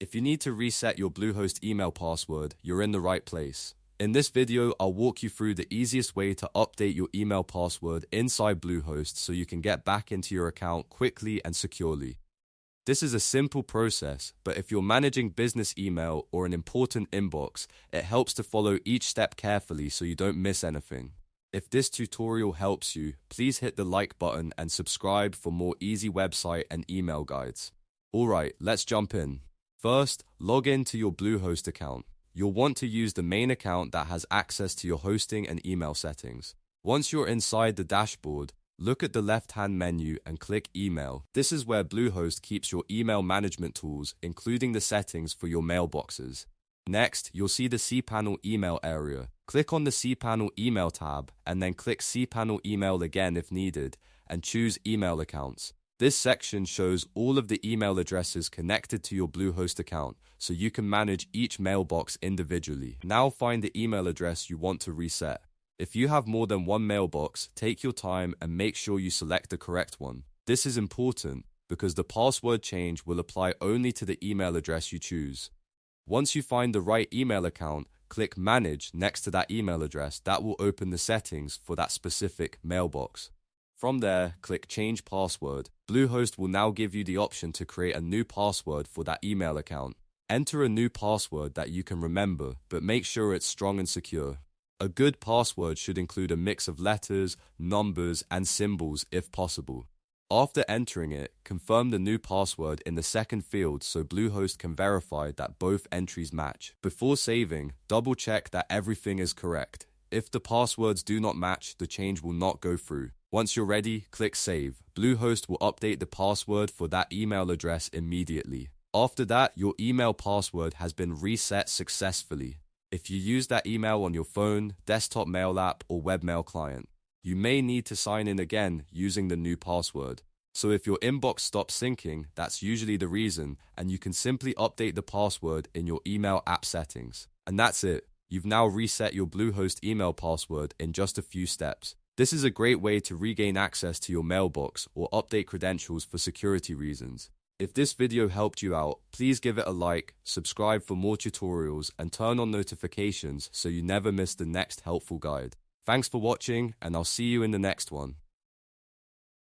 If you need to reset your Bluehost email password, you're in the right place. In this video, I'll walk you through the easiest way to update your email password inside Bluehost so you can get back into your account quickly and securely. This is a simple process, but if you're managing business email or an important inbox, it helps to follow each step carefully so you don't miss anything. If this tutorial helps you, please hit the like button and subscribe for more easy website and email guides. Alright, let's jump in. First, log in to your Bluehost account. You'll want to use the main account that has access to your hosting and email settings. Once you're inside the dashboard, look at the left-hand menu and click Email. This is where Bluehost keeps your email management tools, including the settings for your mailboxes. Next, you'll see the cPanel email area. Click on the cPanel email tab and then click cPanel email again if needed and choose Email Accounts. This section shows all of the email addresses connected to your Bluehost account, so you can manage each mailbox individually. Now find the email address you want to reset. If you have more than one mailbox, take your time and make sure you select the correct one. This is important because the password change will apply only to the email address you choose. Once you find the right email account, click Manage next to that email address. That will open the settings for that specific mailbox. From there, click Change Password. Bluehost will now give you the option to create a new password for that email account. Enter a new password that you can remember, but make sure it's strong and secure. A good password should include a mix of letters, numbers, and symbols if possible. After entering it, confirm the new password in the second field so Bluehost can verify that both entries match. Before saving, double-check that everything is correct. If the passwords do not match, the change will not go through. Once you're ready, click Save. Bluehost will update the password for that email address immediately. After that, your email password has been reset successfully. If you use that email on your phone, desktop mail app, or webmail client, you may need to sign in again using the new password. So if your inbox stops syncing, that's usually the reason, and you can simply update the password in your email app settings. And that's it. You've now reset your Bluehost email password in just a few steps. This is a great way to regain access to your mailbox or update credentials for security reasons. If this video helped you out, please give it a like, subscribe for more tutorials, and turn on notifications so you never miss the next helpful guide. Thanks for watching, and I'll see you in the next one.